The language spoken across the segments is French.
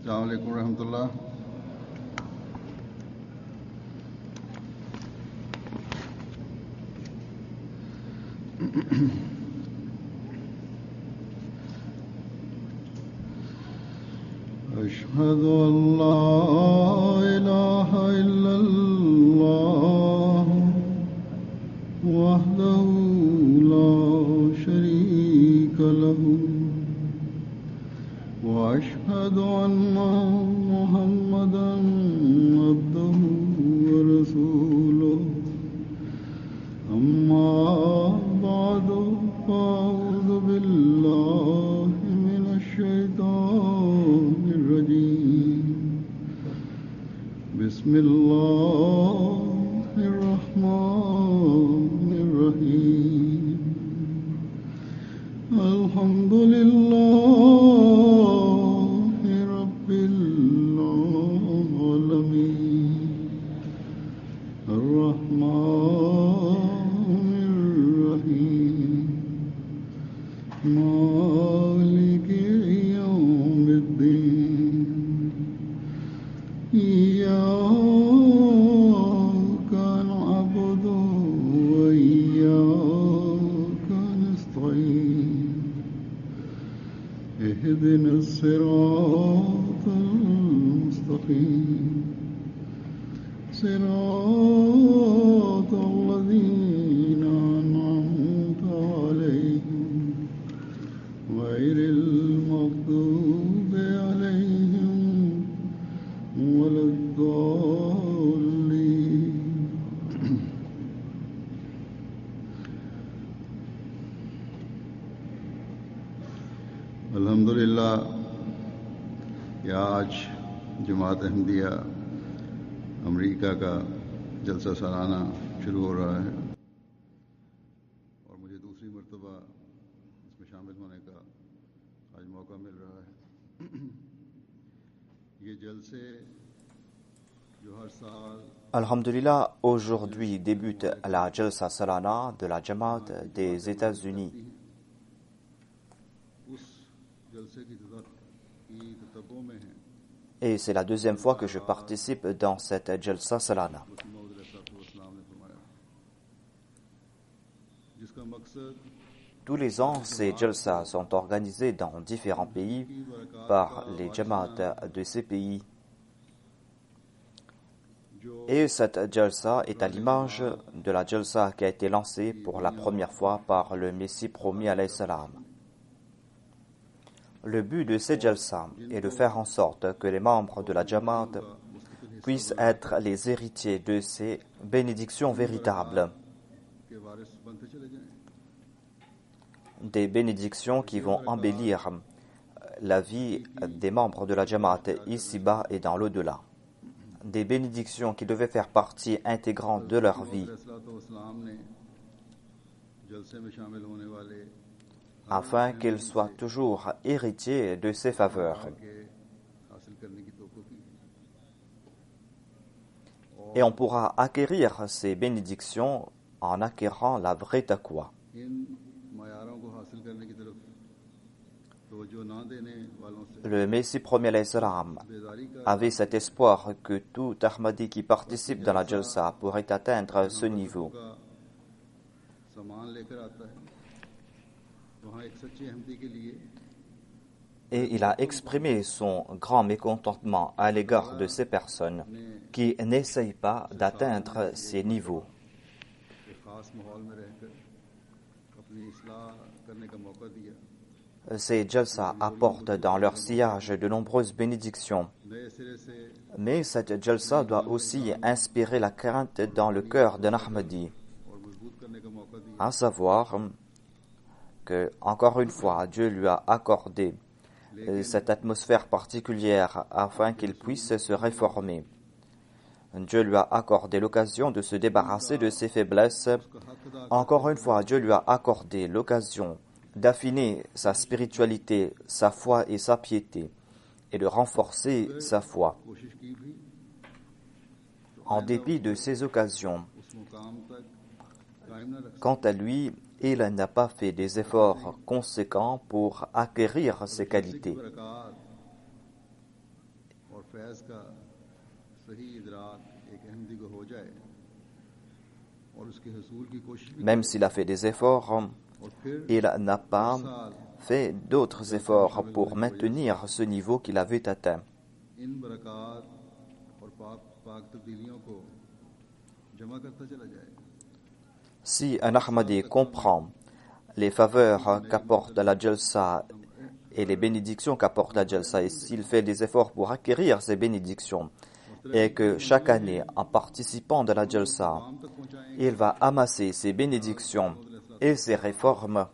अस्सलाम वालेकुम रहमतुल्लाह। أشهد أن لا إله إلا الله وحده لا شريك له وأشهد أن محمدا عبده ورسوله أما بعد فأعوذ بالله من الشيطان الرجيم بسم الله الرحمن الرحيم الحمد لله رب العالمين الرحمن الرحيم مالك يوم الدين إياك نعبد وإياك نستعين اهدنا الصراط المستقيم صراط الذين أنعمت عليهم غير المغضوب عليهم ولا الضالين अल्हम्दुलिल्लाह कि आज जमात अहमदिया अमेरिका का जलसा सालाना शुरू हो रहा है और मुझे दूसरी मरतबा इसमें शामिल होने का आज मौका मिल रहा है। ये जलसे जो हर साल Alhamdulillah, aujourd'hui débute la Jalsa Salana de la Jamaat des États-Unis. Et c'est la deuxième fois que je participe dans cette Jalsa Salana. Tous les ans, ces Jalsa sont organisés dans différents pays par les Jamaat de ces pays. Et cette Jalsa est à l'image de la Jalsa qui a été lancée pour la première fois par le Messie promis alayhi salam. Le but de ces Jalsa est de faire en sorte que les membres de la Jamaat puissent être les héritiers de ces bénédictions véritables. Des bénédictions qui vont embellir la vie des membres de la Jamaat ici-bas et dans l'au-delà. Des bénédictions qui devaient faire partie intégrante de leur vie, afin qu'ils soient toujours héritiers de ces faveurs. Et on pourra acquérir ces bénédictions en acquérant la vraie taqwa. Le Messie premier alayhi salam avait cet espoir que tout Ahmadi qui participe dans la Jalsa pourrait atteindre ce niveau. Et il a exprimé son grand mécontentement à l'égard de ces personnes qui n'essayent pas d'atteindre ces niveaux. Ces Jalsa apportent dans leur sillage de nombreuses bénédictions. Mais cette Jalsa doit aussi inspirer la crainte dans le cœur d'un Ahmadi. À savoir que, encore une fois, Dieu lui a accordé cette atmosphère particulière afin qu'il puisse se réformer. Dieu lui a accordé l'occasion de se débarrasser de ses faiblesses. Encore une fois, Dieu lui a accordé l'occasion d'affiner sa spiritualité, sa foi et sa piété, et de renforcer sa foi. En dépit de ces occasions, quant à lui, il n'a pas fait des efforts conséquents pour acquérir ces qualités. फैज़ का सही इदराक एक अहमदी को हो जाए और उसके हसूल की कोशिश भी Même s'il a fait des efforts, और फिर il n'a pas साल fait d'autres efforts pour maintenir ce niveau qu'il avait atteint. इन बरक़ात और पाक तब्दीलियों को जमा करता चला जाए. Si un Ahmadi comprend les faveurs qu'apporte la Jalsa et les bénédictions qu'apporte la Jalsa, et s'il fait des efforts pour acquérir ces bénédictions, et que chaque année, en participant de la Jalsa, il va amasser ces bénédictions et ces réformes,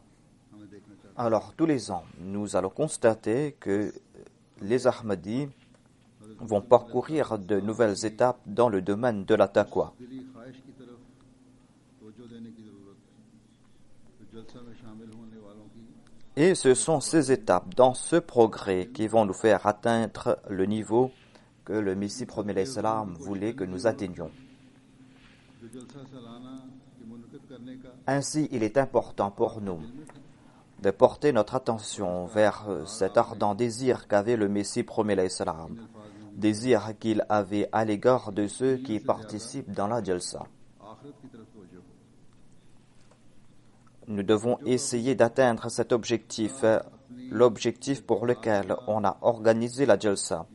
alors tous les ans, nous allons constater que les Ahmadis vont parcourir de nouvelles étapes dans le domaine de la taqwa. दिली ख्वाहिश की तरफ तवज्जो देने की ज़रूरत है. तो जलसा में शामिल होने वालों की Et ce sont ces étapes dans ce progrès qui vont nous faire atteindre le niveau que le Messie premier salam voulait que nous atteignions. जो जलसा सालाना की मुनक़िद करने का Ainsi, il est important pour nous de porter notre attention vers cet ardent désir qu'avait le Messie premier salam, désir qu'il avait à l'égard de ceux qui participent dans la Jalsa. आखिरत की तरफ तवज्जो हो. Nous devons essayer d'atteindre cet objectif, l'objectif pour lequel on a organisé la Jalsa,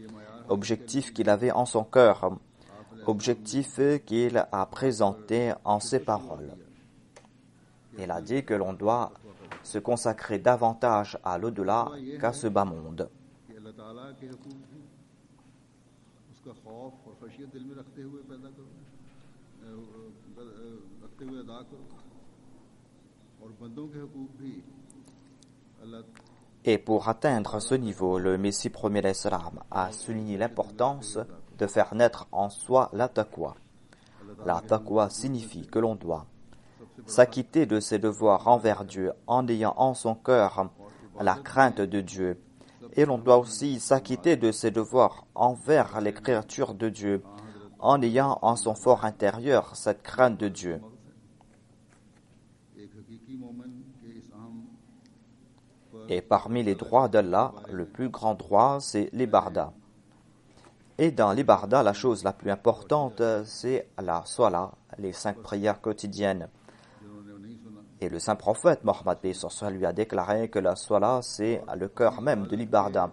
objectif qu'il avait en son cœur, objectif qu'il a présenté en ses paroles. Il a dit que l'on doit se consacrer davantage à l'au-delà qu'à ce bas monde. कि अल्लाह ताला के हुकूक भी उसका खौफ और खशियत दिल में रखते हुए पैदा करो, रखते हुए अदा करो, और बंदों के हुकूक भी अल्लाह Et pour atteindre ce niveau, le Messie premier salam a souligné l'importance de faire naître en soi la taqwa. La taqwa signifie que l'on doit s'acquitter de ses devoirs envers Dieu en ayant en son cœur la crainte de Dieu. Et l'on doit aussi s'acquitter de ses devoirs envers les créatures de Dieu en ayant en son fort intérieur cette crainte de Dieu. एक हकीकी मोमिन के इस अहम Et parmi les droits d'Allah, le plus grand droit, c'est l'ibarda. Et dans l'ibarda, la chose la plus importante, c'est la salat, les 5 prières quotidiennes. जिन्होंने नहीं सुना Et le saint prophète Mohammed lui a déclaré que la salat, c'est le cœur même de l'ibarda.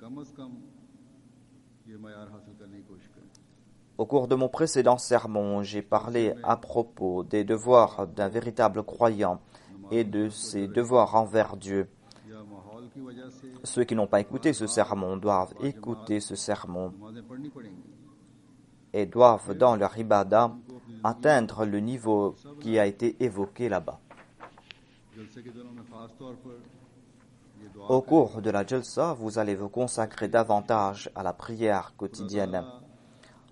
कम अज कम ये मयार हासिल करने की कोशिश करें. Au cours de mon précédent sermon, j'ai parlé à propos des devoirs d'un véritable croyant et de ses devoirs envers Dieu. या माहौल की वजह से Ceux qui n'ont pas écouté ce sermon doivent écouter ce sermon नमाजें पढ़नी पड़ेंगी. et doivent dans leur ibada atteindre le niveau qui a été évoqué là-bas. जलसे के दिनों में खास तौर पर ये दुआ Au cours de la jalsa, vous allez vous consacrer davantage à la prière quotidienne.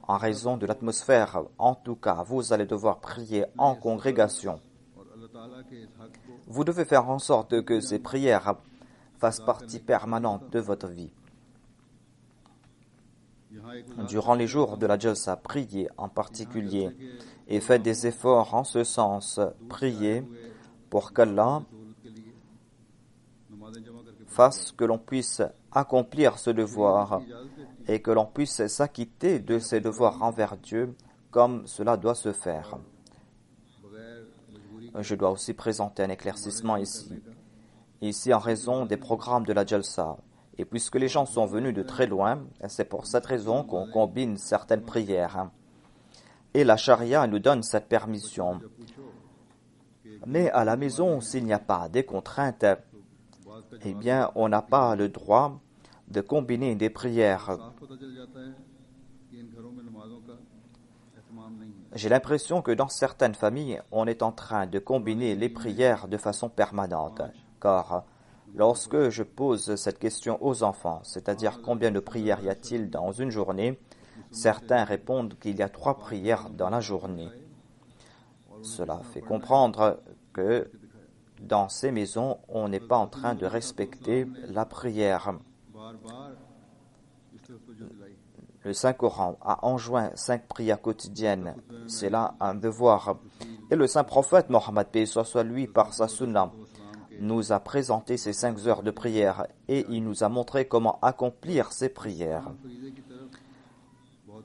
En raison de l'atmosphère, en tout cas, vous allez devoir prier en congrégation. और अल्लाह ताला के इस हक को Vous devez faire en sorte que ces prières fassent partie permanente de votre vie. यहाँ एक Durant les jours de la jalsa, priez en particulier et faites des efforts en ce sens. Priez pour qu'Allah के लिए नमाजें जमा करके fasse que l'on puisse accomplir ce devoir et que l'on puisse s'acquitter de ses devoirs envers Dieu comme cela doit se faire. बगैर मजबूरी Je dois aussi présenter un éclaircissement ici. Ici, en raison des programmes de la Jalsa. Et puisque les gens sont venus de très loin, c'est pour cette raison qu'on combine certaines prières. Et la charia nous donne cette permission. Mais à la maison, s'il n'y a pas des contraintes, eh bien, on n'a pas le droit de combiner des prières. साफ पता चल जाता है कि इन घरों में नमाजों का एहतमाम नहीं है. J'ai l'impression que dans certaines familles, on est en train de combiner les prières de façon permanente. Car lorsque je pose cette question aux enfants, c'est-à-dire combien de prières y a-t-il dans une journée, certains répondent qu'il y a 3 prières dans la journée. Cela fait comprendre que dans ces maisons, on n'est pas en train de respecter la prière. बार बार इस तरफ तवज्जो दिलाई. Le Saint-Coran a enjoint 5 prières quotidiennes. C'est là un devoir. Et le Saint-Prophète Mohammed, paix soit lui, par sa sunna, nous a présenté ces 5 heures de prière et il nous a montré comment accomplir ces prières. फरीज़े की तरफ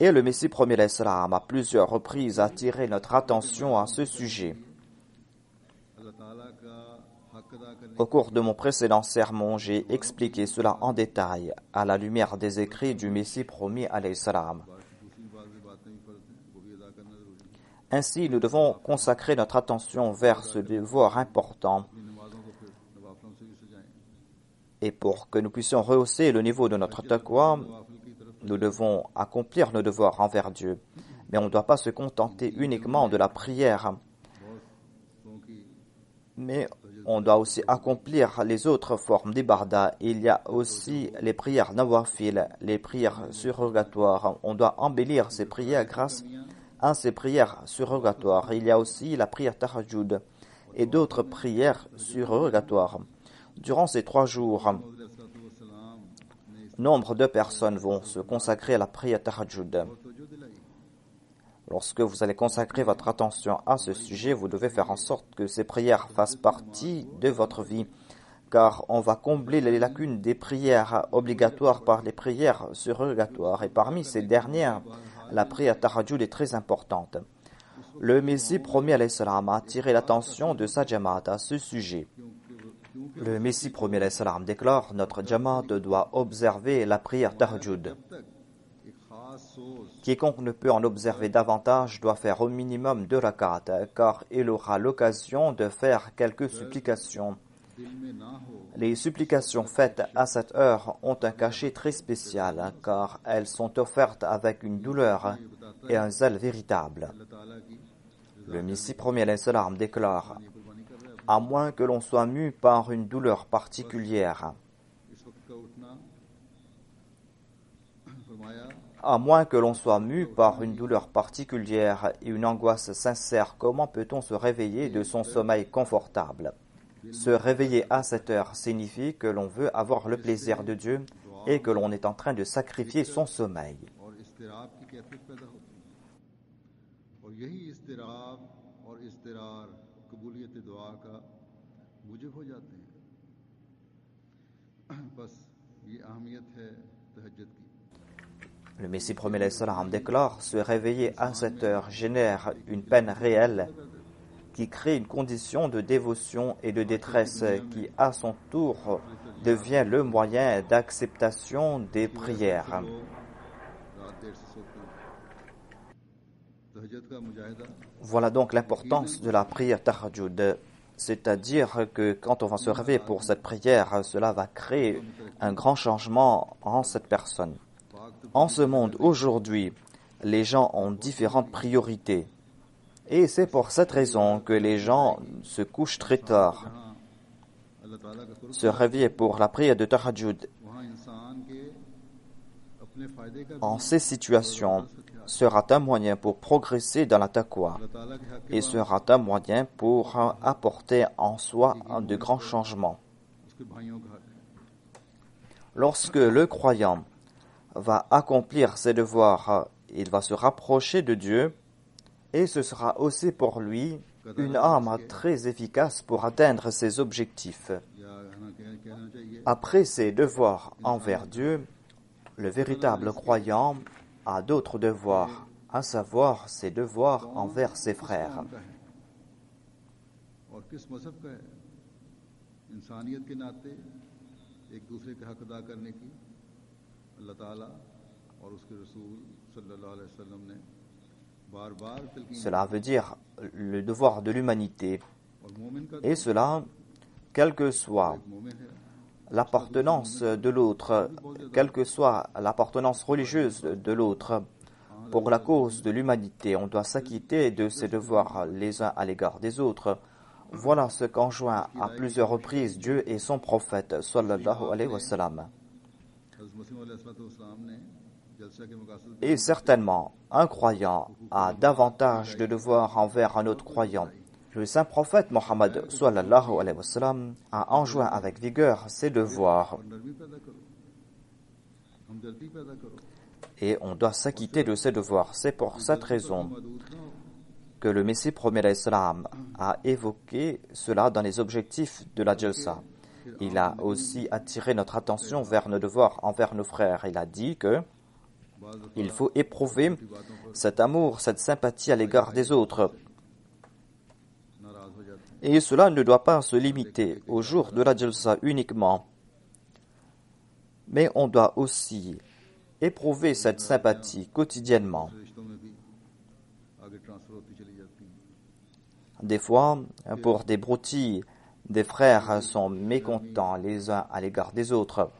Et le Messie premier alayhi salam à plusieurs reprises a attiré notre attention à ce sujet. Au cours de mon précédent sermon, j'ai expliqué cela en détail à la lumière des écrits du Messie premier alayhi salam. Ainsi, nous devons consacrer notre attention vers ce devoir important. Et pour que nous puissions rehausser le niveau de notre taqwa, nous devons accomplir nos devoirs envers Dieu. Mais on ne doit pas se contenter uniquement de la prière. Mais on doit aussi accomplir les autres formes d'ibadah. Il y a aussi les prières nawafil, les prières surrogatoires. On doit embellir ces prières grâce à ces prières surrogatoires. Il y a aussi la prière tahajjud et d'autres prières surrogatoires. Durant ces 3 jours, nombre de personnes vont se consacrer à la prière tahajjud. Lorsque vous allez consacrer votre attention à ce sujet, vous devez faire en sorte que ces prières fassent partie de votre vie, car on va combler les lacunes des prières obligatoires par les prières surrogatoires. Et parmi ces dernières, la prière tahajjud est très importante. Le Messie premier alayhi salam a attiré l'attention de sa jamaat à ce sujet. Le Messie premier alayhi salam déclare: notre jamaat doit observer la prière tahajjud. Quiconque ne peut en observer davantage doit faire au minimum 2 rak'at, car il aura l'occasion de faire quelques supplications. Les supplications faites à cette heure ont un cachet très spécial, car elles sont offertes avec une douleur et un zèle véritable. Le Messie premier alayhi salam déclare: à moins que l'on soit mu par une douleur particulière, et une angoisse sincère, comment peut-on se réveiller de son sommeil confortable? Se réveiller à cette heure signifie que l'on veut avoir le plaisir de Dieu et que l'on est en train de sacrifier son sommeil. Le Messie premier alayhi salam déclare: se réveiller à cette heure génère une peine réelle qui crée une condition de dévotion et de détresse qui, à son tour, devient le moyen d'acceptation des prières. Voilà donc l'importance de la prière tahajjud. C'est-à-dire que quand on va se réveiller pour cette prière, cela va créer un grand changement en cette personne. En ce monde, aujourd'hui, les gens ont différentes priorités. Et c'est pour cette raison que les gens se couchent très tard. Se réveiller pour la prière de tahajjud en ces situations sera un moyen pour progresser dans la taqwa et sera un moyen pour apporter en soi de grands changements. Lorsque le croyant va accomplir ses devoirs, il va se rapprocher de Dieu et ce sera aussi pour lui une arme très efficace pour atteindre ses objectifs. Après ses devoirs envers Dieu, le véritable croyant a d'autres devoirs, à savoir ses devoirs envers ses frères. Cela veut dire le devoir de l'humanité. Et cela, quelle que soit l'appartenance de l'autre, quelle que soit l'appartenance religieuse de l'autre, pour la cause de l'humanité, on doit s'acquitter de ses devoirs les uns à l'égard des autres. Voilà ce qu'enjoint à plusieurs reprises Dieu et son prophète, sallallahu alayhi wa sallam. Et certainement, un croyant a davantage de devoirs envers un autre croyant. Le saint prophète Mohammed sallallahu alayhi wa sallam a enjoint avec vigueur ses devoirs. Et on doit s'acquitter de ses devoirs. C'est pour cette raison que le Messie premier alayhi salam a évoqué cela dans les objectifs de la Jalsa. Il a aussi attiré notre attention vers nos devoirs envers nos frères. Il a dit que Il faut éprouver cet amour, cette sympathie à l'égard des autres. Et cela ne doit pas se limiter au jour de la Jalsa uniquement. Mais on doit aussi éprouver cette sympathie quotidiennement. Des fois, pour des broutilles, des frères sont mécontents les uns à l'égard des autres.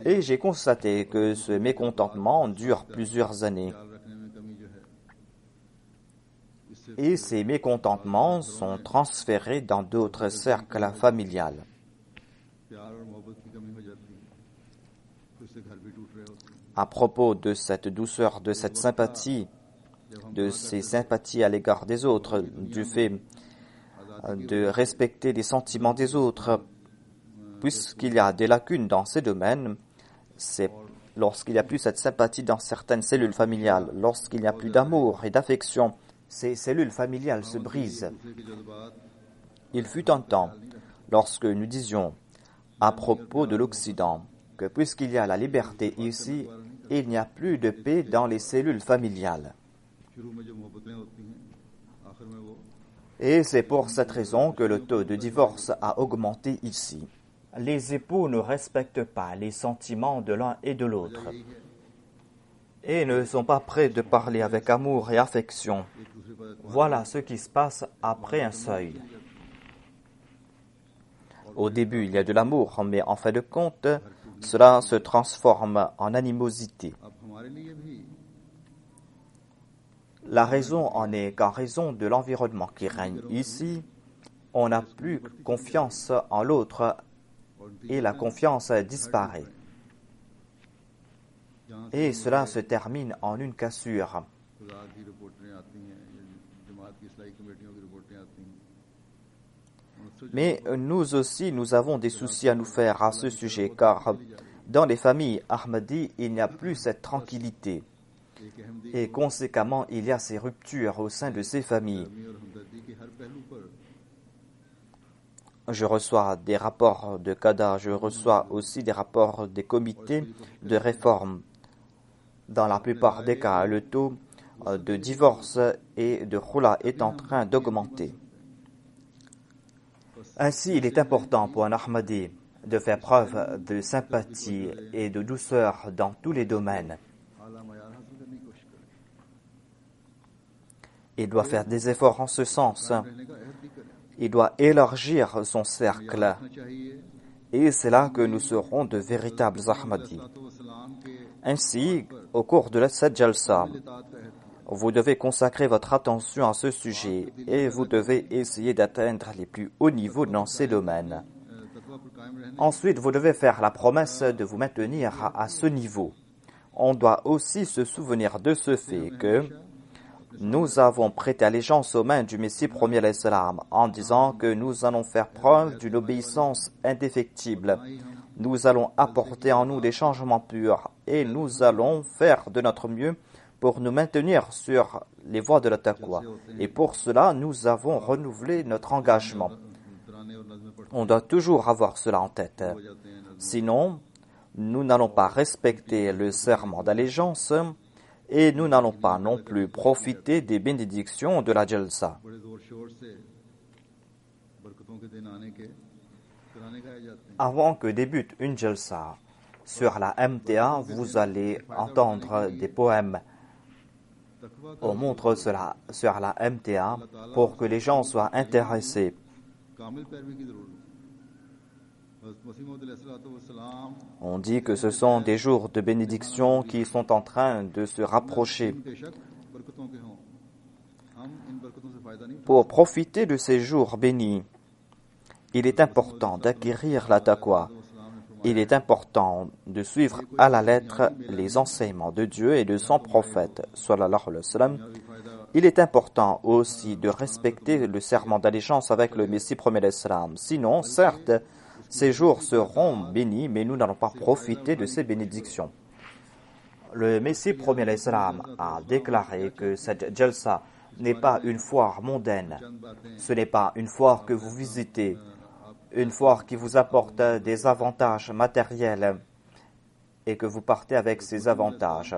Et j'ai constaté que ce mécontentement dure plusieurs années. Et ces mécontentements sont transférés dans d'autres cercles familiales. À propos de cette douceur, de cette sympathie, de ces sympathies à l'égard des autres, du fait de respecter les sentiments des autres, puisqu'il y a des lacunes dans ces domaines, c'est lorsqu'il n'y a plus cette sympathie dans certaines cellules familiales, lorsqu'il n'y a plus d'amour et d'affection, ces cellules familiales se brisent. Il fut un temps, lorsque nous disions à propos de l'Occident, que puisqu'il y a la liberté ici, il n'y a plus de paix dans les cellules familiales. Et c'est pour cette raison que le taux de divorce a augmenté ici. Les époux ne respectent pas les sentiments de l'un et de l'autre et ne sont pas prêts de parler avec amour et affection. Voilà ce qui se passe après un seuil. Au début, il y a de l'amour, mais en fin de compte, cela se transforme en animosité. La raison en est qu'en raison de l'environnement qui règne ici, on n'a plus confiance en l'autre et la confiance disparaît. Et cela se termine en une cassure. Mais nous aussi, nous avons des soucis à nous faire à ce sujet, car dans les familles Ahmadi, il n'y a plus cette tranquillité. Et conséquemment, il y a ces ruptures au sein de ces familles. Je reçois des rapports de CADA, je reçois aussi des rapports des comités de réforme. Dans la plupart des cas, le taux de divorce et de khula est en train d'augmenter. Ainsi, il est important pour un Ahmadi de faire preuve de sympathie et de douceur dans tous les domaines. Il doit faire des efforts en ce sens. Il doit élargir son cercle. Et c'est là que nous serons de véritables Ahmadis. Ainsi, au cours de cette Jalsa, vous devez consacrer votre attention à ce sujet et vous devez essayer d'atteindre les plus hauts niveaux dans ces domaines. Ensuite, vous devez faire la promesse de vous maintenir à ce niveau. On doit aussi se souvenir de ce fait que nous avons prêté allégeance aux mains du Messie premier l'Islam en disant que nous allons faire preuve d'une obéissance indéfectible. Nous allons apporter en nous des changements purs et nous allons faire de notre mieux pour nous maintenir sur les voies de la taqwa. Et pour cela, nous avons renouvelé notre engagement. On doit toujours avoir cela en tête. Sinon, nous n'allons pas respecter le serment d'allégeance et nous n'allons pas non plus profiter des bénédictions de la Jalsa. Avant que débute une Jalsa, sur la MTA, vous allez entendre des poèmes. On montre cela sur la MTA pour que les gens soient intéressés. On dit que ce sont des jours de bénédiction qui sont en train de se rapprocher. Pour profiter de ces jours bénis, il est important d'acquérir la taqwa. Il est important de suivre à la lettre les enseignements de Dieu et de son prophète, sallallahu alayhi wa sallam. Il est important aussi de respecter le serment d'allégeance avec le Messie premier l'Islam. Sinon, certes, ces jours seront bénis, mais nous n'allons pas profiter de ces bénédictions. Le Messie premier l'Islam a déclaré que cette Jalsa n'est pas une foire mondaine. Ce n'est pas une foire que vous visitez, une foire qui vous apporte des avantages matériels et que vous partez avec ces avantages.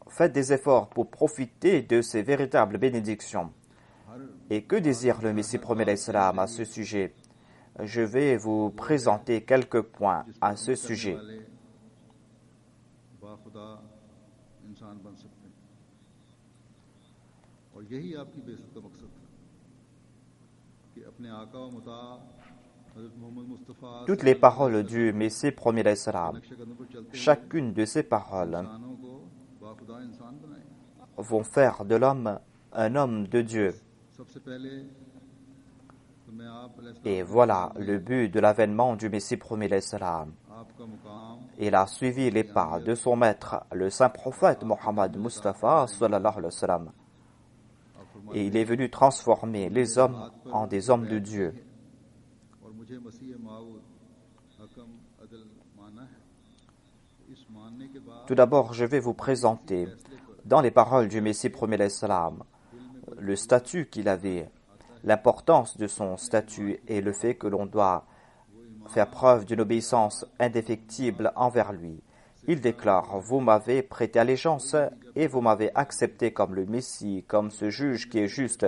Faites des efforts pour profiter de ces véritables bénédictions. Et que désire le Messie premier l'Islam à ce sujet? Je vais vous présenter quelques points à ce sujet. Toutes les paroles du Messie premier l'Islam, chacune de ces paroles vont faire de l'homme un homme de Dieu. Et voilà le but de l'avènement du Messie premier l'Islam. Il a suivi les pas de son maître, le saint prophète Mohammed Mustafa sallallahu alayhi wa sallam. Et il est venu transformer les hommes en des hommes de Dieu. Tout d'abord, je vais vous présenter, dans les paroles du Messie premier l'Islam, le statut qu'il avait, l'importance de son statut et le fait que l'on doit faire preuve d'une obéissance indéfectible envers lui. Il déclare: vous m'avez prêté allégeance et vous m'avez accepté comme le Messie, comme ce juge qui est juste.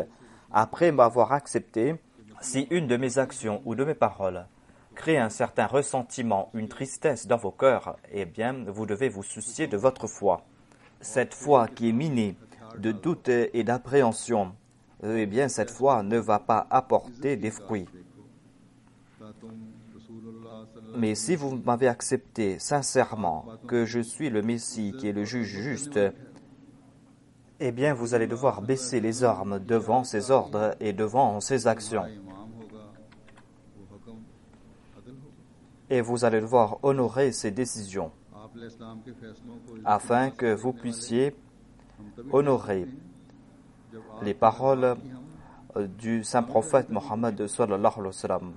Après m'avoir accepté, si une de mes actions ou de mes paroles crée un certain ressentiment, une tristesse dans vos cœurs, eh bien, vous devez vous soucier de votre foi. Cette foi qui est minée de doute et d'appréhension, eh bien, cette foi ne va pas apporter des fruits. Mais si vous m'avez accepté sincèrement que je suis le Messie qui est le juge juste, eh bien, vous allez devoir baisser les armes devant ses ordres et devant ses actions. Et vous allez devoir honorer ses décisions afin que vous puissiez honorer les paroles du saint prophète Mohammed sallallahu alayhi wa sallam.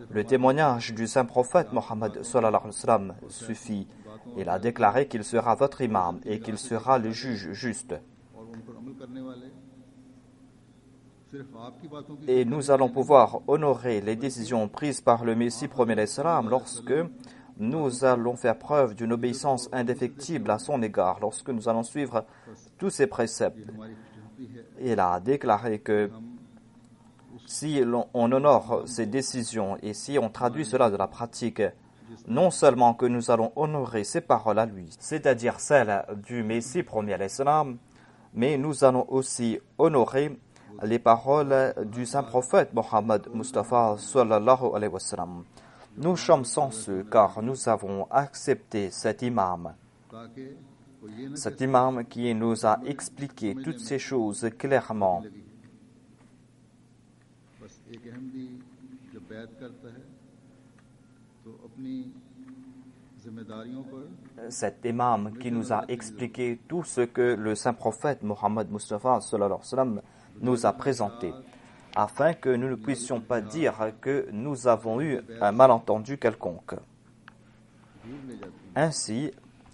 Le témoignage du saint prophète Mohammed sallallahu alayhi wa sallam suffit. Il a déclaré qu'il sera votre imam et qu'il sera le juge juste. Et nous allons pouvoir honorer les décisions prises par le Messie premier l'Islam lorsque nous allons faire preuve d'une obéissance indéfectible à son égard, lorsque nous allons suivre tous ses préceptes. Il a déclaré que si on honore ces décisions et si on traduit cela de la pratique, non seulement que nous allons honorer ses paroles à lui, c'est-à-dire celles du Messie premier l'Islam, mais nous allons aussi honorer les paroles du saint prophète Mohammed Mustafa sallallahu alayhi wa sallam. Nous sommes chanceux car nous avons accepté cet imam qui nous a expliqué toutes ces choses clairement. Cet imam qui nous a expliqué tout ce que le saint prophète Mohammed Mustafa sallallahu alayhi wa sallam nous a présenté, afin que nous ne puissions pas dire que nous avons eu un malentendu quelconque. Ainsi,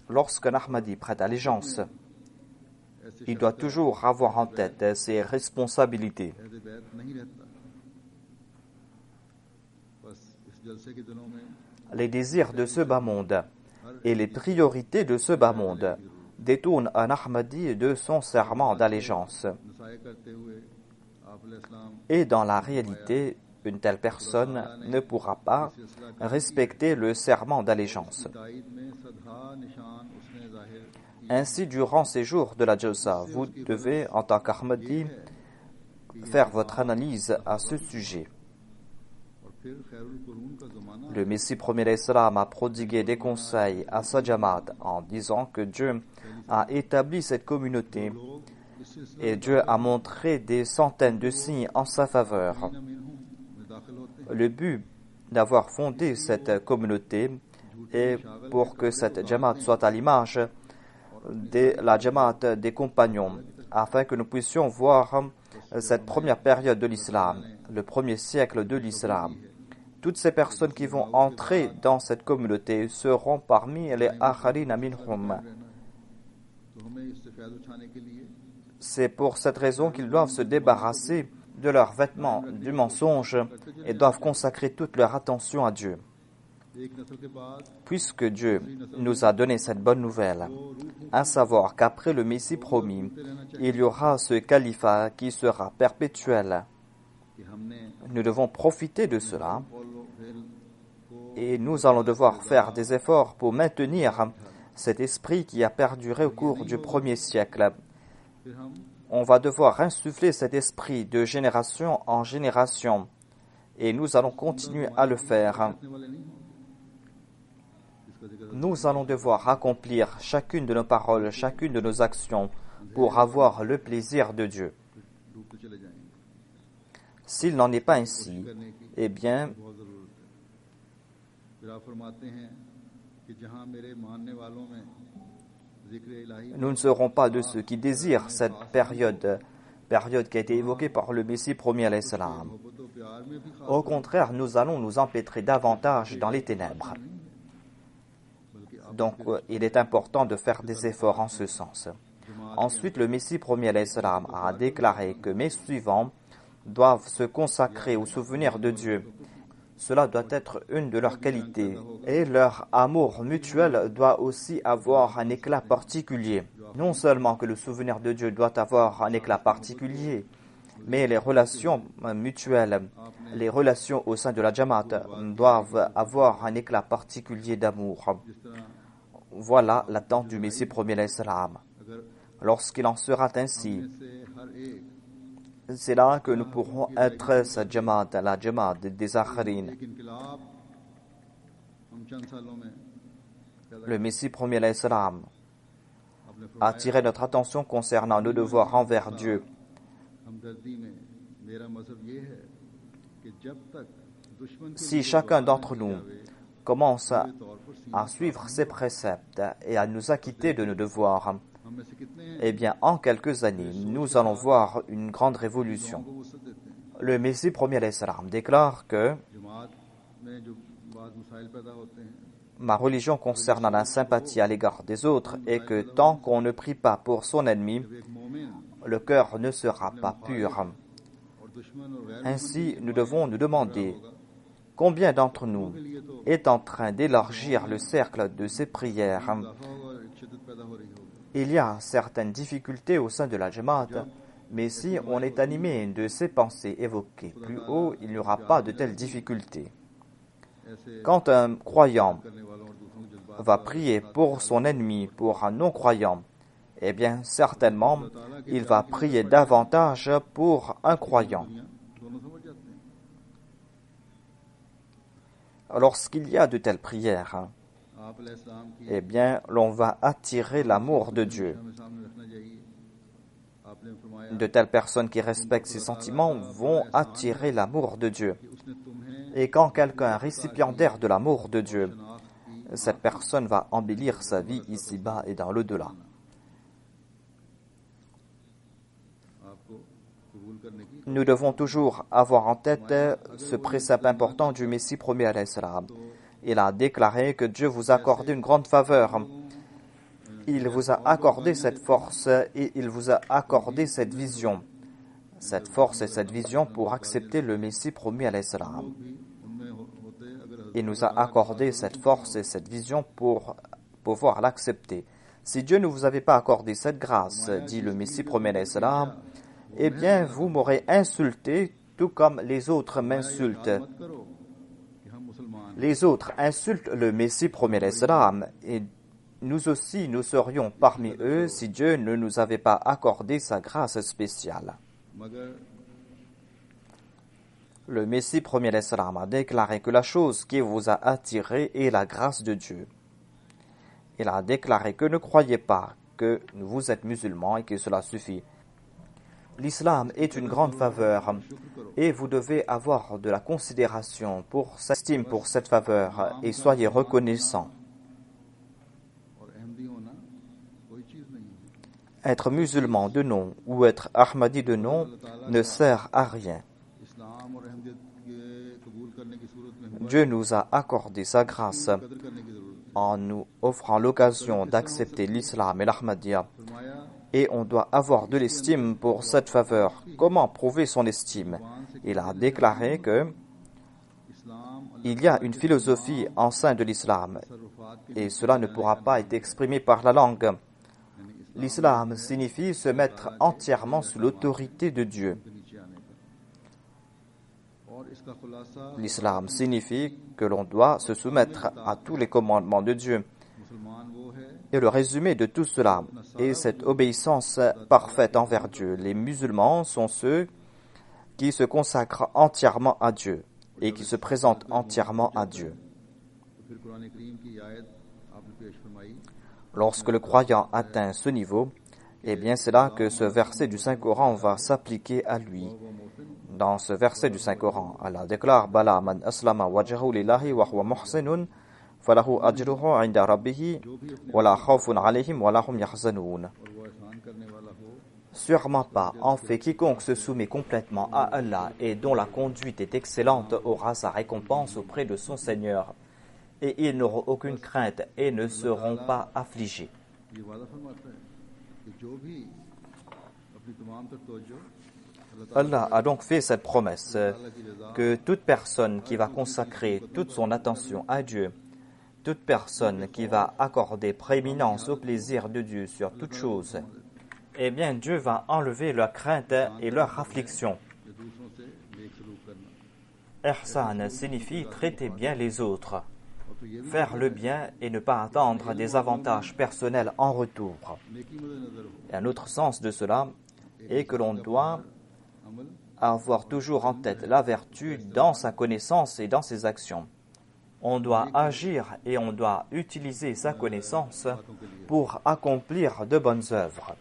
lorsqu'un Ahmadi prête allégeance, il doit toujours avoir en tête ses responsabilités. Les désirs de ce bas monde et les priorités de ce bas monde détournent un Ahmadi de son serment d'allégeance. Et dans la réalité, une telle personne ne pourra pas respecter le serment d'allégeance. Ainsi, durant ces jours de la Jalsa, vous devez, en tant qu'Ahmadi, faire votre analyse à ce sujet. Le Messie premier l'Islam a prodigué des conseils à sa Jamaat en disant que Dieu a établi cette communauté et Dieu a montré des centaines de signes en sa faveur. Le but d'avoir fondé cette communauté est pour que cette Jamaat soit à l'image de la Jamaat des compagnons, afin que nous puissions voir cette première période de l'islam, le premier siècle de l'islam. Toutes ces personnes qui vont entrer dans cette communauté seront parmi les akharina minhum. C'est pour cette raison qu'ils doivent se débarrasser de leurs vêtements du mensonge et doivent consacrer toute leur attention à Dieu. Puisque Dieu nous a donné cette bonne nouvelle, à savoir qu'après le Messie promis, il y aura ce califat qui sera perpétuel. Nous devons profiter de cela et nous allons devoir faire des efforts pour maintenir cet esprit qui a perduré au cours du premier siècle. On va devoir insuffler cet esprit de génération en génération et nous allons continuer à le faire. Nous allons devoir accomplir chacune de nos paroles, chacune de nos actions pour avoir le plaisir de Dieu. S'il n'en est pas ainsi, eh bien, nous ne serons pas de ceux qui désirent cette période qui a été évoquée par le Messie premier alayhi salam. Au contraire, nous allons nous empêtrer davantage dans les ténèbres. Donc, il est important de faire des efforts en ce sens. Ensuite, le Messie premier alayhi salam a déclaré que mes suivants doivent se consacrer au souvenir de Dieu. Cela doit être une de leurs qualités. Et leur amour mutuel doit aussi avoir un éclat particulier. Non seulement que le souvenir de Dieu doit avoir un éclat particulier, mais les relations mutuelles, les relations au sein de la Jamaat doivent avoir un éclat particulier d'amour. Voilà l'attente du Messie premier alayhi salam. Lorsqu'il en sera ainsi, c'est là que nous pourrons être sa Jamaat, la Jamaat des Akharine. Le Messie premier alayhi salam a attiré notre attention concernant nos devoirs envers Dieu. Si chacun d'entre nous commence à suivre ses préceptes et à nous acquitter de nos devoirs, eh bien, en quelques années, nous allons voir une grande révolution. Le Messie premier alayhi salam déclare que ma religion concernant la sympathie à l'égard des autres est que tant qu'on ne prie pas pour son ennemi, le cœur ne sera pas pur. Ainsi, nous devons nous demander combien d'entre nous est en train d'élargir le cercle de ses prières. Il y a certaines difficultés au sein de la Jamaat, mais si on est animé de ces pensées évoquées plus haut, il n'y aura pas de telles difficultés. Quand un croyant va prier pour son ennemi, pour un non-croyant, eh bien, certainement, il va prier davantage pour un croyant. Lorsqu'il y a de telles prières, eh bien, l'on va attirer l'amour de Dieu. De telles personnes qui respectent ses sentiments vont attirer l'amour de Dieu. Et quand quelqu'un est récipiendaire de l'amour de Dieu, cette personne va embellir sa vie ici-bas et dans l'au-delà. Nous devons toujours avoir en tête ce précepte important du Messie premier alayhi salam. Il a déclaré que Dieu vous a accordé une grande faveur. Il vous a accordé cette force et il vous a accordé cette vision. Cette force et cette vision pour accepter le Messie premier alayhi salam. Il nous a accordé cette force et cette vision pour pouvoir l'accepter. Si Dieu ne vous avait pas accordé cette grâce, dit le Messie premier alayhi salam, eh bien vous m'aurez insulté tout comme les autres m'insultent. Les autres insultent le Messie premier alayhi salam et nous aussi nous serions parmi eux si Dieu ne nous avait pas accordé sa grâce spéciale. Le Messie premier alayhi salam a déclaré que la chose qui vous a attiré est la grâce de Dieu. Il a déclaré que ne croyez pas que vous êtes musulmans et que cela suffit. L'islam est une grande faveur et vous devez avoir de la considération pour cette faveur et soyez reconnaissants. Être musulman de nom ou être Ahmadi de nom ne sert à rien. Dieu nous a accordé sa grâce en nous offrant l'occasion d'accepter l'islam et l'Ahmadiyya. Et on doit avoir de l'estime pour cette faveur. Comment prouver son estime? Il a déclaré que Il y a une philosophie en sein de l'islam et cela ne pourra pas être exprimé par la langue. L'islam signifie se mettre entièrement sous l'autorité de Dieu. L'islam signifie que l'on doit se soumettre à tous les commandements de Dieu. Et le résumé de tout cela est cette obéissance parfaite envers Dieu. Les musulmans sont ceux qui se consacrent entièrement à Dieu et qui se présentent entièrement à Dieu. Lorsque le croyant atteint ce niveau, eh bien c'est là que ce verset du Saint-Coran va s'appliquer à lui. Dans ce verset du Saint-Coran, Allah déclare « Bala man aslama wajhahu lillahi wa huwa muhsinun falahu ajruhu 'inda rabbih wa la khawfun 'alayhim wa la hum yahzanun » Sûrement pas, en fait, quiconque se soumet complètement à Allah et dont la conduite est excellente aura sa récompense auprès de son Seigneur. Et ils n'auront aucune crainte et ne seront pas affligés. Allah a donc fait cette promesse que toute personne qui va consacrer toute son attention à Dieu, toute personne qui va accorder prééminence au plaisir de Dieu sur toute chose, eh bien Dieu va enlever leur crainte et leur affliction. Ihsan signifie traiter bien les autres, faire le bien et ne pas attendre des avantages personnels en retour. Et un autre sens de cela est que l'on doit avoir toujours en tête la vertu dans sa connaissance et dans ses actions. On doit agir et on doit utiliser sa connaissance pour accomplir de bonnes œuvres.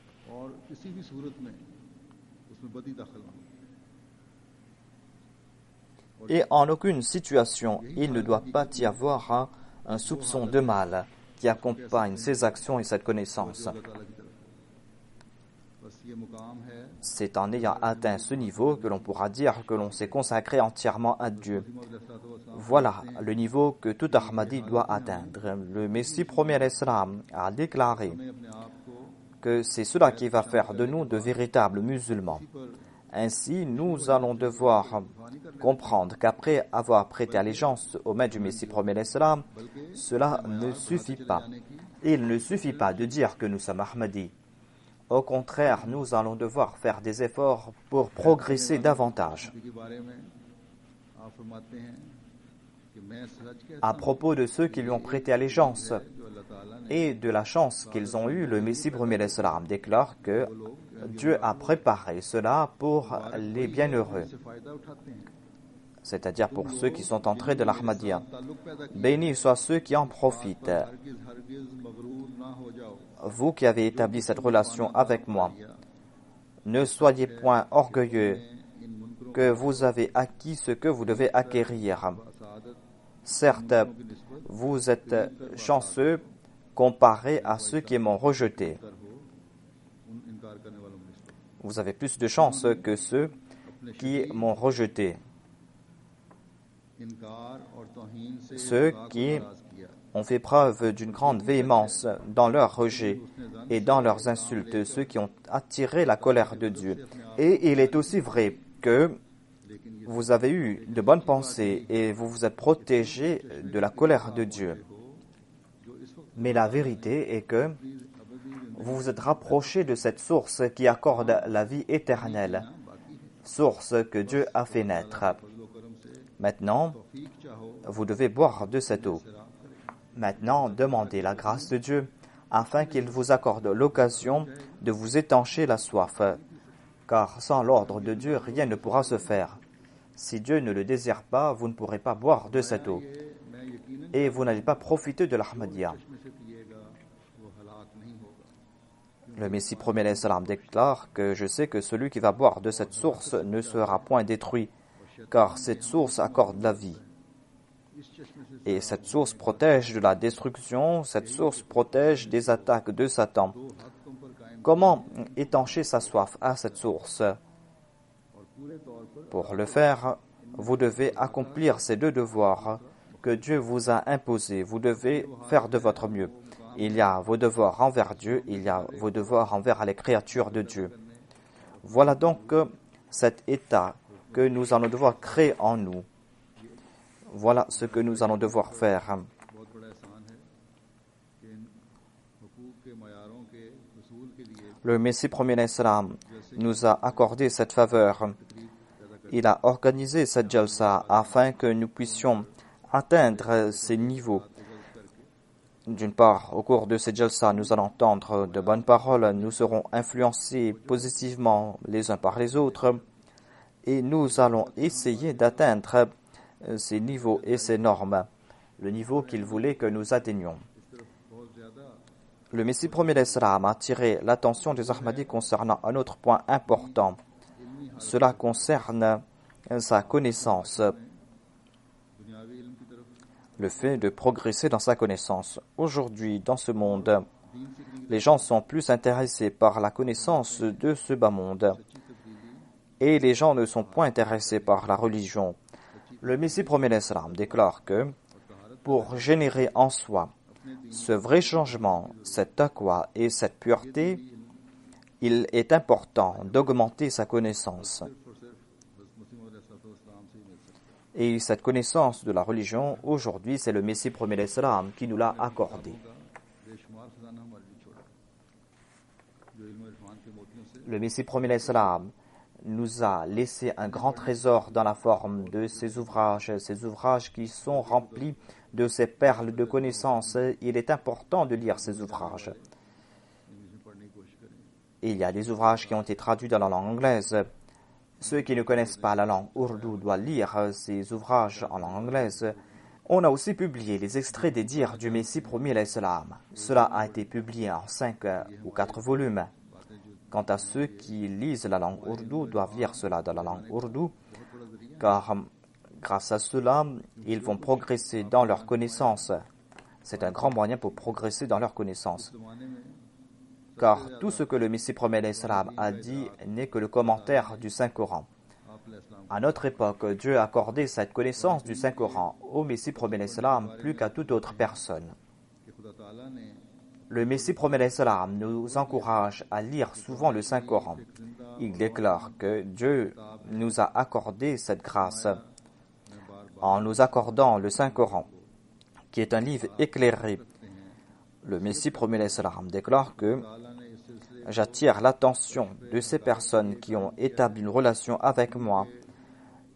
Et en aucune situation, il ne doit pas y avoir un soupçon de mal qui accompagne ces actions et cette connaissance. C'est en ayant atteint ce niveau que l'on pourra dire que l'on s'est consacré entièrement à Dieu. Voilà le niveau que tout Ahmadi doit atteindre. Le Messie premier l'Islam a déclaré que c'est cela qui va faire de nous de véritables musulmans. Ainsi, nous allons devoir comprendre qu'après avoir prêté allégeance au maître du Messie premier l'Islam, cela ne suffit pas. Il ne suffit pas de dire que nous sommes Ahmadis. Au contraire, nous allons devoir faire des efforts pour progresser davantage. À propos de ceux qui lui ont prêté allégeance et de la chance qu'ils ont eue, le Messie premier l'Islam déclare que Dieu a préparé cela pour les bienheureux, c'est-à-dire pour ceux qui sont entrés de l'Ahmadiyya. Bénis soient ceux qui en profitent. Vous qui avez établi cette relation avec moi, ne soyez point orgueilleux que vous avez acquis ce que vous devez acquérir. Certes, vous êtes chanceux comparé à ceux qui m'ont rejeté. Vous avez plus de chance que ceux qui m'ont rejeté. Ceux qui ont fait preuve d'une grande véhémence dans leur rejet et dans leurs insultes, ceux qui ont attiré la colère de Dieu. Et il est aussi vrai que vous avez eu de bonnes pensées et vous vous êtes protégé de la colère de Dieu. Mais la vérité est que vous vous êtes rapproché de cette source qui accorde la vie éternelle, source que Dieu a fait naître. Maintenant, vous devez boire de cette eau. Maintenant, demandez la grâce de Dieu afin qu'il vous accorde l'occasion de vous étancher la soif, car sans l'ordre de Dieu, rien ne pourra se faire. Si Dieu ne le désire pas, vous ne pourrez pas boire de cette eau et vous n'allez pas profiter de l'Ahmadiyya. Le Messie premier l'Islam déclare que je sais que celui qui va boire de cette source ne sera point détruit, car cette source accorde la vie. Et cette source protège de la destruction, cette source protège des attaques de Satan. Comment étancher sa soif à cette source? Pour le faire, vous devez accomplir ces deux devoirs que Dieu vous a imposés. Vous devez faire de votre mieux. Il y a vos devoirs envers Dieu, il y a vos devoirs envers les créatures de Dieu. Voilà donc cet état que nous allons devoir créer en nous. Voilà ce que nous allons devoir faire. Le Messie premier d'Islam nous a accordé cette faveur. Il a organisé cette jalsa afin que nous puissions atteindre ces niveaux. D'une part, au cours de cette jalsa, nous allons entendre de bonnes paroles, nous serons influencés positivement les uns par les autres et nous allons essayer d'atteindre ces niveaux et ces normes, le niveau qu'il voulait que nous atteignions. Le Messie premier d'Islam a attiré l'attention des Ahmadis concernant un autre point important. Cela concerne sa connaissance, le fait de progresser dans sa connaissance. Aujourd'hui, dans ce monde, les gens sont plus intéressés par la connaissance de ce bas monde et les gens ne sont point intéressés par la religion. Le Messie premier d'Islam déclare que pour générer en soi ce vrai changement, cette taqwa et cette pureté, il est important d'augmenter sa connaissance. Et cette connaissance de la religion, aujourd'hui, c'est le Messie premier d'Islam qui nous l'a accordé. Le Messie premier d'Islam nous a laissé un grand trésor dans la forme de ces ouvrages qui sont remplis de ces perles de connaissances. Il est important de lire ces ouvrages. Il y a des ouvrages qui ont été traduits dans la langue anglaise. Ceux qui ne connaissent pas la langue ourdou doivent lire ces ouvrages en langue anglaise. On a aussi publié les extraits des dires du Messie premier l'Islam. Cela a été publié en 5 ou 4 volumes. Quant à ceux qui lisent la langue ourdou, doivent lire cela dans la langue ourdou, car grâce à cela, ils vont progresser dans leur connaissance. C'est un grand moyen pour progresser dans leur connaissance. Car tout ce que le Messie premier d'Islam a dit n'est que le commentaire du Saint-Coran. À notre époque, Dieu a accordé cette connaissance du Saint-Coran au Messie premier d'Islam plus qu'à toute autre personne. Le Messie premier d'Islam nous encourage à lire souvent le Saint-Coran. Il déclare que Dieu nous a accordé cette grâce en nous accordant le Saint-Coran, qui est un livre éclairé. Le Messie premier d'Islam déclare que j'attire l'attention de ces personnes qui ont établi une relation avec moi,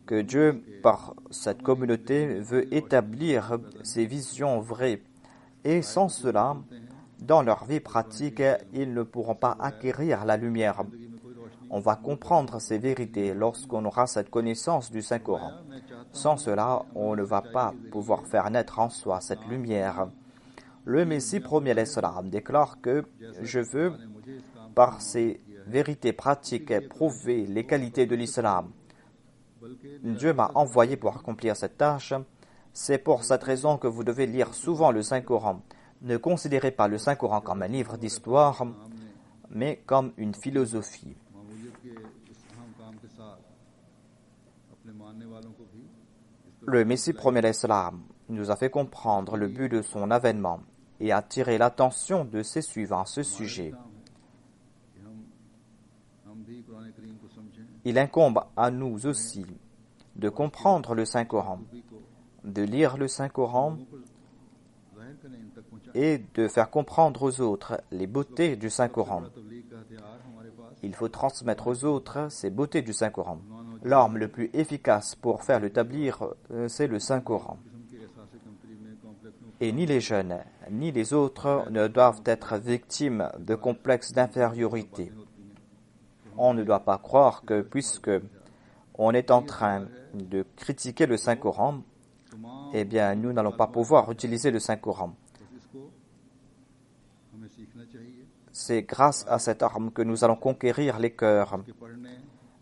que Dieu, par cette communauté, veut établir ces visions vraies. Et sans cela, dans leur vie pratique, ils ne pourront pas acquérir la lumière. On va comprendre ces vérités lorsqu'on aura cette connaissance du Saint-Coran. Sans cela, on ne va pas pouvoir faire naître en soi cette lumière. Le Messie premier d'Islam déclare que je veux, par ces vérités pratiques, prouver les qualités de l'islam. Dieu m'a envoyé pour accomplir cette tâche. C'est pour cette raison que vous devez lire souvent le Saint-Coran. Ne considérez pas le Saint-Coran comme un livre d'histoire, mais comme une philosophie. Le Messie premier d'Islam nous a fait comprendre le but de son avènement et attirer l'attention de ses suivants à ce sujet. Il incombe à nous aussi de comprendre le Saint-Coran, de lire le Saint-Coran et de faire comprendre aux autres les beautés du Saint-Coran. Il faut transmettre aux autres ces beautés du Saint-Coran. L'arme le plus efficace pour faire le tablir, c'est le Saint-Coran. Et ni les jeunes, ni les autres ne doivent être victimes de complexes d'infériorité. On ne doit pas croire que puisque on est en train de critiquer le Saint-Coran, eh bien, nous n'allons pas pouvoir utiliser le Saint-Coran. C'est grâce à cette arme que nous allons conquérir les cœurs.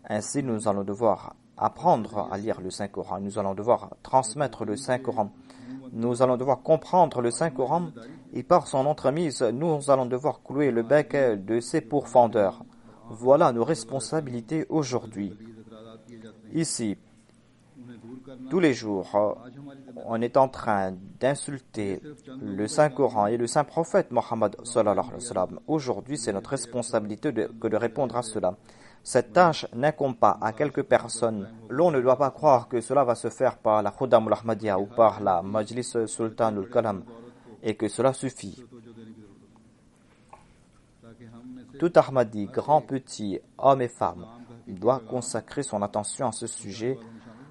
Ainsi, nous allons devoir apprendre à lire le Saint-Coran. Nous allons devoir transmettre le Saint-Coran. Nous allons devoir comprendre le Saint-Coran et par son entremise, nous allons devoir clouer le bec de ses pourfendeurs. Voilà nos responsabilités aujourd'hui. Ici, tous les jours, on est en train d'insulter le Saint-Coran et le Saint-Prophète Mohammed sallallahu alayhi wa sallam. Aujourd'hui, c'est notre responsabilité de répondre à cela. Cette tâche n'incombe pas à quelques personnes. L'on ne doit pas croire que cela va se faire par la Khuddam al-Ahmadiyya ou par la Majlis Sultan al-Kalam et que cela suffit. Tout Ahmadi, grand, petit, homme et femme, doit consacrer son attention à ce sujet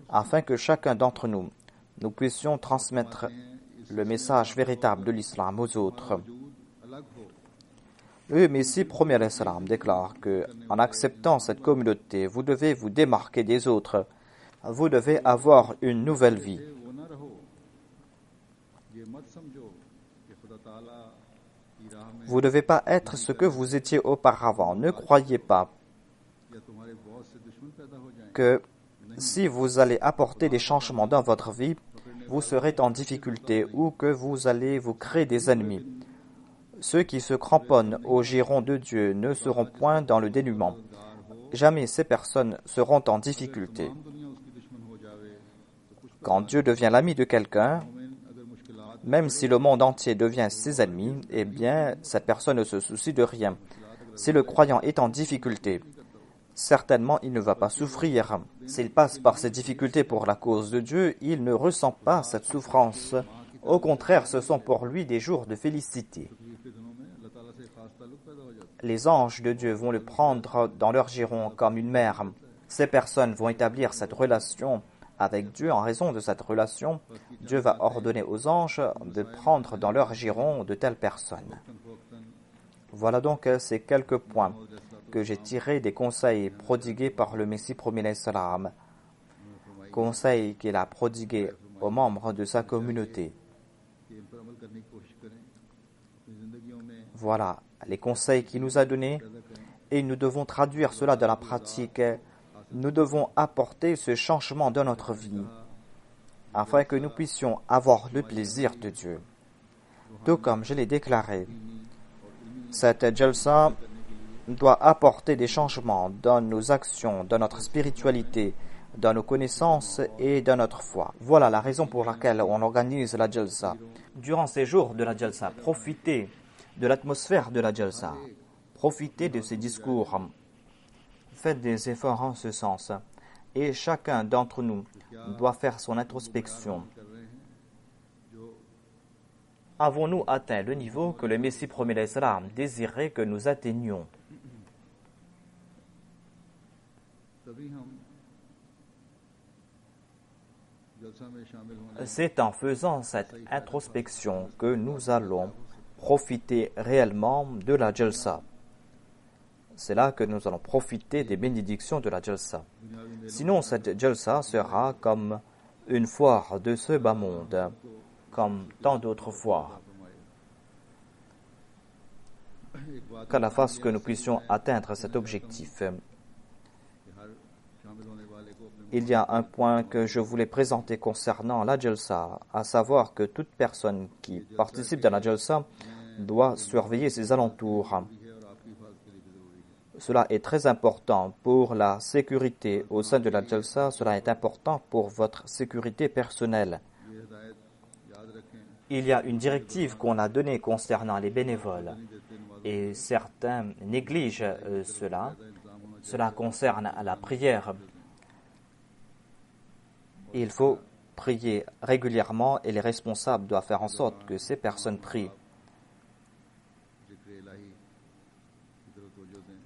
afin que chacun d'entre nous puissions transmettre le message véritable de l'islam aux autres. Le Messie premier alayhi salam déclare que, en acceptant cette communauté, vous devez vous démarquer des autres. Vous devez avoir une nouvelle vie. Vous ne devez pas être ce que vous étiez auparavant. Ne croyez pas que si vous allez apporter des changements dans votre vie, vous serez en difficulté ou que vous allez vous créer des ennemis. Ceux qui se cramponnent au giron de Dieu ne seront point dans le dénuement. Jamais ces personnes seront en difficulté. Quand Dieu devient l'ami de quelqu'un, même si le monde entier devient ses ennemis, eh bien, cette personne ne se soucie de rien. Si le croyant est en difficulté, certainement il ne va pas souffrir. S'il passe par ces difficultés pour la cause de Dieu, il ne ressent pas cette souffrance. Au contraire, ce sont pour lui des jours de félicité. Les anges de Dieu vont le prendre dans leur giron comme une mère. Ces personnes vont établir cette relation avec Dieu. En raison de cette relation, Dieu va ordonner aux anges de prendre dans leur giron de telles personnes. Voilà donc ces quelques points que j'ai tirés des conseils prodigués par le Messie premier alayhi salam, conseils qu'il a prodigués aux membres de sa communauté. Voilà les conseils qu'il nous a donnés et nous devons traduire cela dans la pratique. Nous devons apporter ce changement dans notre vie afin que nous puissions avoir le plaisir de Dieu. Tout comme je l'ai déclaré, cette jalsa doit apporter des changements dans nos actions, dans notre spiritualité, dans nos connaissances et dans notre foi. Voilà la raison pour laquelle on organise la jalsa. Durant ces jours de la jalsa, profitez de l'atmosphère de la jalsa, profitez de ces discours. Faites des efforts en ce sens et chacun d'entre nous doit faire son introspection. Avons-nous atteint le niveau que le Messie premier alayhi salam désirait que nous atteignions? C'est en faisant cette introspection que nous allons profiter réellement de la jalsa. C'est là que nous allons profiter des bénédictions de la jalsa. Sinon, cette jalsa sera comme une foire de ce bas monde, comme tant d'autres foires. Qu'Allah fasse que nous puissions atteindre cet objectif. Il y a un point que je voulais présenter concernant la jalsa, à savoir que toute personne qui participe dans la jalsa doit surveiller ses alentours. Cela est très important pour la sécurité au sein de la jalsa, cela est important pour votre sécurité personnelle. Il y a une directive qu'on a donnée concernant les bénévoles et certains négligent cela. Cela concerne la prière. Il faut prier régulièrement et les responsables doivent faire en sorte que ces personnes prient.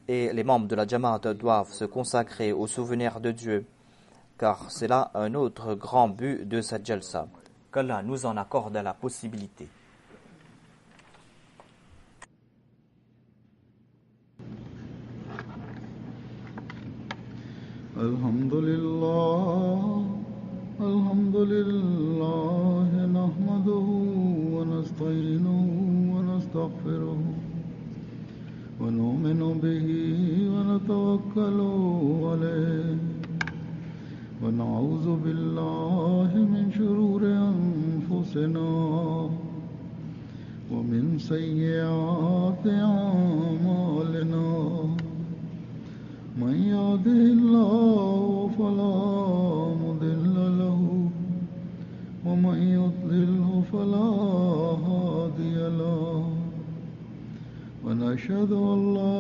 Et les membres de la Jamaat doivent se consacrer au souvenir de Dieu, car c'est là un autre grand but de cette jalsa. Qu'Allah nous en accorde la possibilité. Alhamdulillah, nahmaduhu wa nasta'inuhu wa nastaghfiruhu. ونؤمن به ونتوكل عليه ونعوذ بالله من شرور أنفسنا ومن سيئات أعمالنا من يهده الله فلا مضل له ومن يضلل فلا هادي له ونشهد أن لا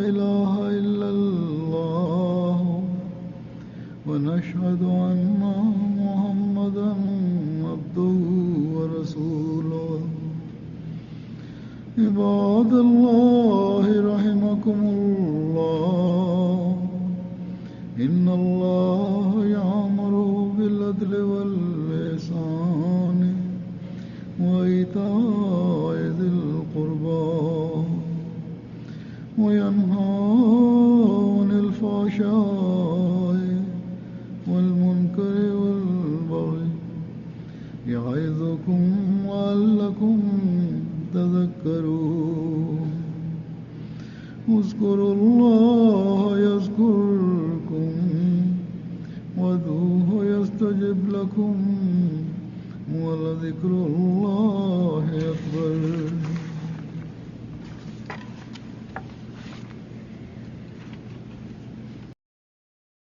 إله إلا الله ونشهد أن محمدا عبده ورسوله عباد الله رحمكم الله إن الله يأمر بالعدل والإحسان وإيتاء ذي القربى وينهى عن الفحشاء والمنكر والبغي يعظكم